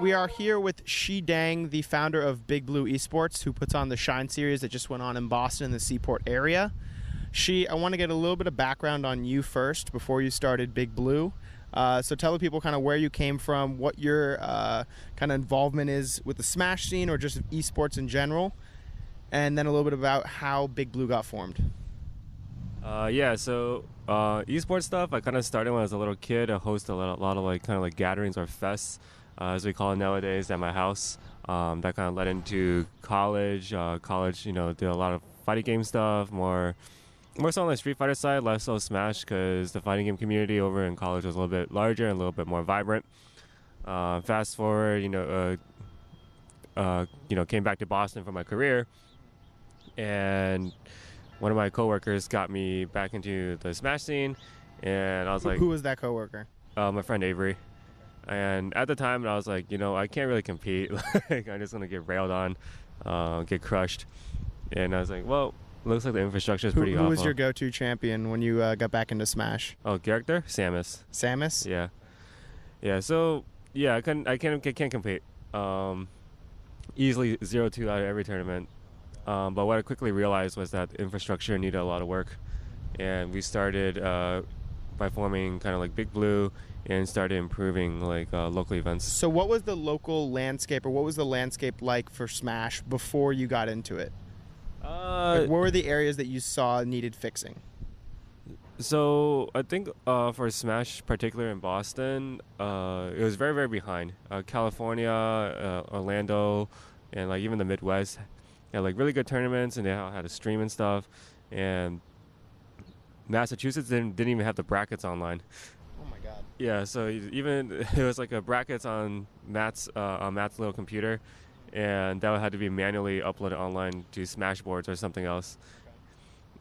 we are here with Shi Deng, the founder of Big Blue eSports, who puts on the Shine series that just went on in Boston in the Seaport area. Shi, I want to get a little bit of background on you first before you started Big Blue. So tell the people kind of where you came from, what your kind of involvement is with the Smash scene or just esports in general, and then a little bit about how Big Blue got formed. So esports stuff, I kind of started when I was a little kid. I hosted a lot of kind of gatherings or fests, as we call it nowadays, at my house. That kind of led into college. Did a lot of fighting game stuff, more so on the Street Fighter side, less so Smash, because the fighting game community over in college was a little bit larger and a little bit more vibrant. Fast forward, came back to Boston for my career, and one of my coworkers got me back into the Smash scene, and I was like, who was that coworker? My friend Avery. And at the time, I was like, I can't really compete. I'm just gonna get railed on, get crushed. And I was like, well, looks like the infrastructure is pretty awful. Who was your go-to champion when you got back into Smash? Oh, character? Samus. Samus? Yeah. So I can't compete. Easily 0-2 out of every tournament. But what I quickly realized was that infrastructure needed a lot of work, and we started by forming kind of like Big Blue and started improving local events. So what was the local landscape, or what was the landscape like for Smash before you got into it? What were the areas that you saw needed fixing? So I think for Smash, particularly in Boston, it was very, very behind. California, Orlando, and even the Midwest had really good tournaments, and they had a stream and stuff. And Massachusetts didn't even have the brackets online. Oh my God. Yeah, so even it was a brackets on Matt's little computer, and that had to be manually uploaded online to Smashboards or something else.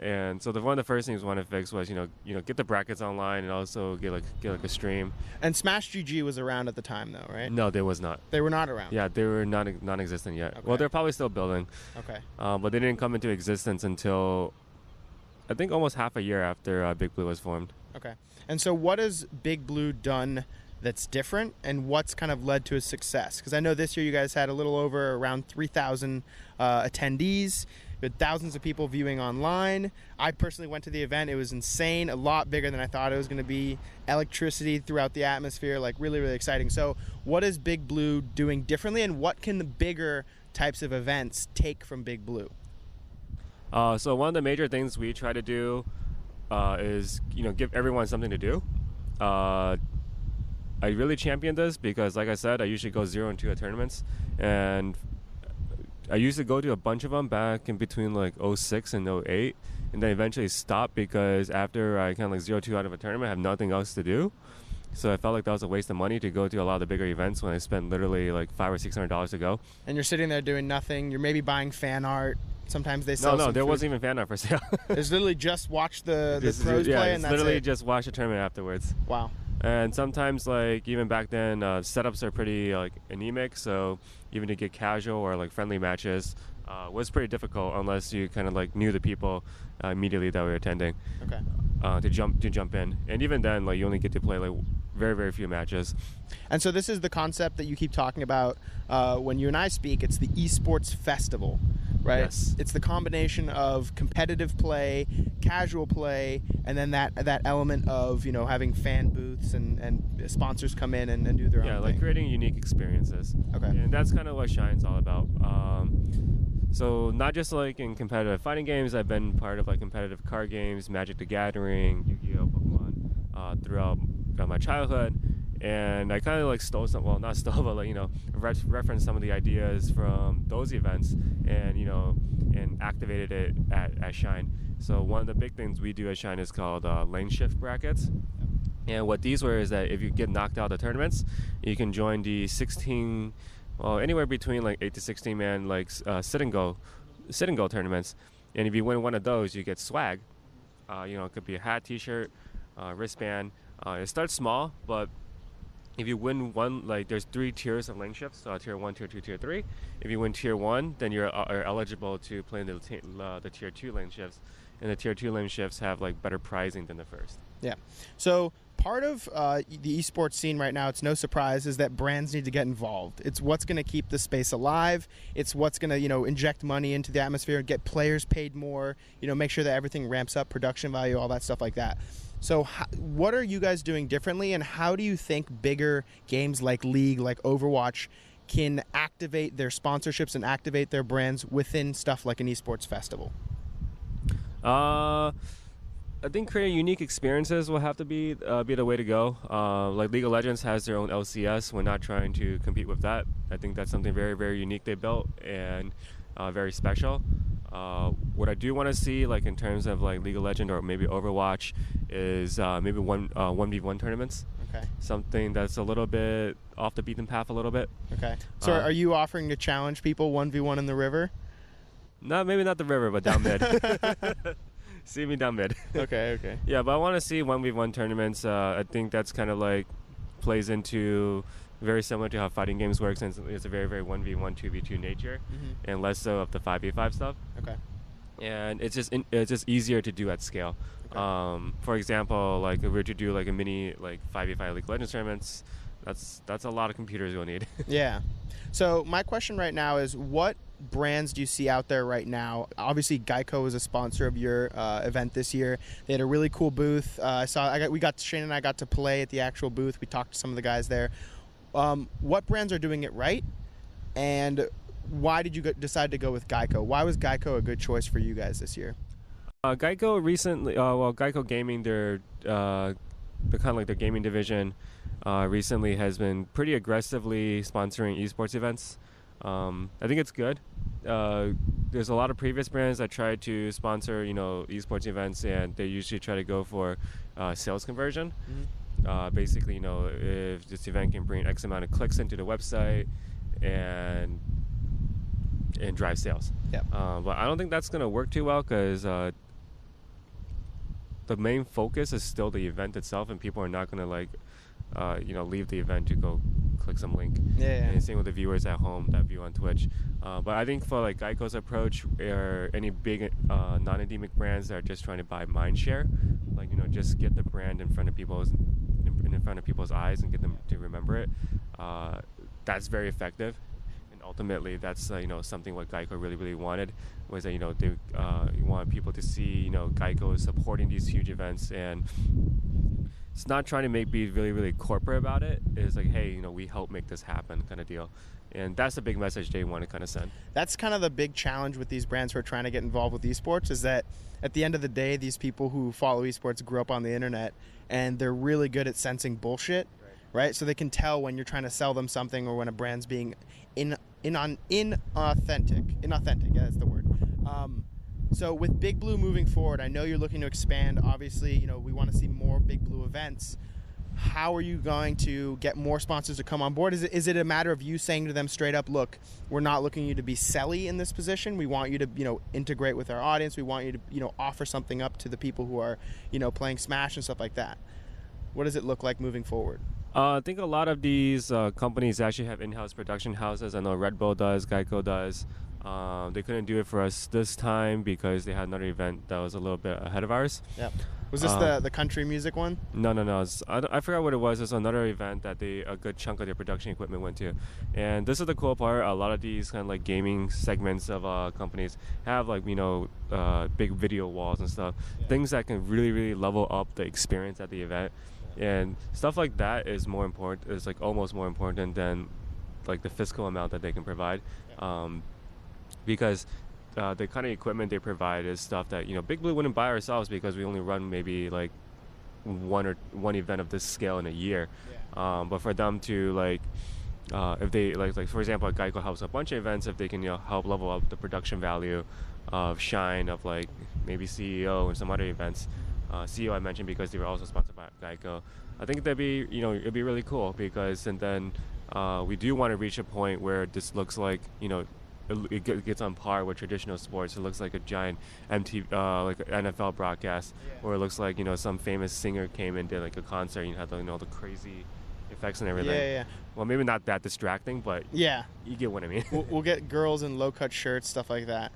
Okay. And so one of the first things we wanted to fix was get the brackets online and also get a stream. And Smash GG was around at the time though, right? No, they was not. They were not around. Yeah, they were non-existent yet. Okay. Well, they're probably still building. Okay. But they didn't come into existence until I think almost half a year after Big Blue was formed. Okay. And so what has Big Blue done that's different, and what's kind of led to a success? Because I know this year you guys had a little over around 3,000 attendees. You had thousands of people viewing online. I personally went to the event. It was insane, a lot bigger than I thought it was going to be. Electricity throughout the atmosphere, really, really exciting. So what is Big Blue doing differently, and what can the bigger types of events take from Big Blue? So one of the major things we try to do is give everyone something to do. I really champion this because, like I said, I usually go 0-2 at tournaments, and I used to go to a bunch of them back in between 06 and 08, and then eventually stop because after I kind of 0-2 out of a tournament, I have nothing else to do. So I felt like that was a waste of money to go to a lot of the bigger events when I spent literally $500 or $600 to go. And you're sitting there doing nothing. You're maybe buying fan art. Sometimes they sell. No, there wasn't even fan art for sale. There's literally just watch the pros play, and that's literally just watch the tournament afterwards. Wow. And sometimes, even back then, setups are pretty anemic. So even to get casual or friendly matches was pretty difficult unless you kind of knew the people immediately that were attending. Okay. To jump in, and even then, you only get to play very, very few matches. And so this is the concept that you keep talking about when you and I speak. It's the eSports Festival, right? Yes. It's the combination of competitive play, casual play, and then that element of having fan booths and sponsors come in and do their own thing. Yeah, creating unique experiences. Okay. And that's kind of what Shine's all about. So not just in competitive fighting games, I've been part of competitive card games, Magic the Gathering, Yu-Gi-Oh, Pokemon throughout my childhood, and I kind of not stole, but referenced some of the ideas from those events and activated it at Shine. So one of the big things we do at Shine is called lane shift brackets. And what these were is that if you get knocked out of tournaments, you can join the 16. Well, anywhere between 8 to 16 man sit and go tournaments, and if you win one of those, you get swag. It could be a hat, T-shirt, wristband. It starts small, but if you win one, there's 3 tiers of lane shifts. Tier 1, Tier 2, Tier 3. If you win Tier 1, then you're eligible to play in the Tier 2 lane shifts, and the Tier 2 lane shifts have better pricing than the first. Yeah. So part of the esports scene right now, it's no surprise, is that brands need to get involved. It's what's going to keep the space alive. It's what's going to, inject money into the atmosphere and get players paid more, make sure that everything ramps up, production value, all that stuff like that. So what are you guys doing differently, and how do you think bigger games like League, like Overwatch, can activate their sponsorships and activate their brands within stuff like an esports festival? I think creating unique experiences will have to be the way to go. Like League of Legends has their own LCS. We're not trying to compete with that. I think that's something very, very unique they built and very special. What I do want to see, like in terms of like League of Legends or maybe Overwatch, is maybe 1v1 tournaments. Okay. Something that's a little bit off the beaten path a little bit. Okay. So are you offering to challenge people 1v1 in the river? No, maybe not the river, but down mid. See me down mid. Okay. Yeah, but I want to see 1v1 tournaments. I think that's kind of like plays into very similar to how fighting games work, since it's a very, very 1v1, 2v2 nature, and less so of the 5v5 stuff. Okay. And it's just easier to do at scale. Okay. For example, like if we were to do like a mini like 5v5 League of Legends tournaments, that's a lot of computers you'll need. Yeah. So my question right now is, what brands do you see out there right now? Obviously, Geico is a sponsor of your event this year. They had a really cool booth. Shane and I got to play at the actual booth. We talked to some of the guys there. What brands are doing it right, and why did you decide to go with Geico? Why was Geico a good choice for you guys this year? Geico recently, Geico Gaming, their kind of like their gaming division, recently has been pretty aggressively sponsoring esports events. I think it's good. There's a lot of previous brands that try to sponsor, esports events, and they usually try to go for sales conversion. Basically, if this event can bring X amount of clicks into the website and drive sales. Yep. But I don't think that's going to work too well, because the main focus is still the event itself, and people are not going to leave the event to go click some link. Yeah. And same with the viewers at home that view on Twitch. But I think for like Geico's approach, or any big non-endemic brands that are just trying to buy mind share, like just get the brand in front of people's eyes and get them to remember it. That's very effective. And ultimately, that's something what Geico really, really wanted, was that they want people to see Geico is supporting these huge events, and it's not trying to be really, really corporate about it. It's like, hey, we help make this happen, kind of deal. And that's the big message they want to kind of send. That's kind of the big challenge with these brands who are trying to get involved with esports, is that at the end of the day, these people who follow esports grew up on the internet, and they're really good at sensing bullshit, right? So they can tell when you're trying to sell them something, or when a brand's being inauthentic. Yeah, that's the word. So with Big Blue moving forward, I know you're looking to expand. Obviously, we want to see more Big Blue events. How are you going to get more sponsors to come on board? Is it a matter of you saying to them straight up, look, we're not looking you to be selly in this position. We want you to, integrate with our audience. We want you to, offer something up to the people who are, playing Smash and stuff like that. What does it look like moving forward? I think a lot of these companies actually have in-house production houses. I know Red Bull does, Geico does. They couldn't do it for us this time because they had another event that was a little bit ahead of ours. Yep. Was this the country music one? No. I forgot what it was. It's another event that a good chunk of their production equipment went to. And this is the cool part. A lot of these kind of like gaming segments of companies have big video walls and stuff. Yeah. Things that can really, really level up the experience at the event. And stuff like that is more important. It's like almost more important than like the fiscal amount that they can provide. Yeah. Because the kind of equipment they provide is stuff that Big Blue wouldn't buy ourselves, because we only run maybe like one event of this scale in a year. Yeah. But for them to if they like for example, Geico helps a bunch of events, if they can help level up the production value of Shine, of like maybe CEO and some other events. CEO I mentioned because they were also sponsored by Geico. I think that'd be it'd be really cool, because and then we do want to reach a point where this looks like it gets on par with traditional sports. It looks like a giant MTV, like an NFL broadcast, or it looks like some famous singer came and did like a concert. You have the crazy effects and everything. Yeah. Well, maybe not that distracting, but yeah, you get what I mean. We'll get girls in low cut shirts, stuff like that.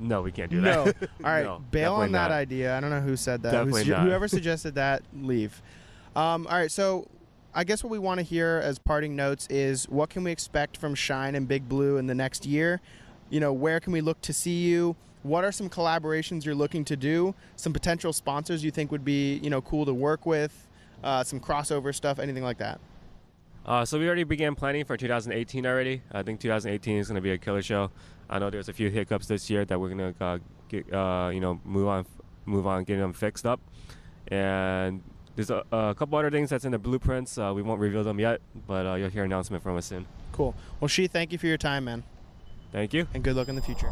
No, we can't do No. that. All right, No, bail on that definitely not. idea. I don't know who said that. Definitely not. Whoever suggested that, leave. All right, so I guess what we want to hear as parting notes is what can we expect from Shine and Big Blue in the next year? You know, where can we look to see you? What are some collaborations you're looking to do? Some potential sponsors you think would be, you know, cool to work with? Some crossover stuff, anything like that? So we already began planning for 2018 already. I think 2018 is going to be a killer show. I know there's a few hiccups this year that we're going to get, move on, getting them fixed up. And there's a couple other things that's in the blueprints. We won't reveal them yet, but you'll hear an announcement from us soon. Cool. Well, Shi, thank you for your time, man. Thank you. And good luck in the future.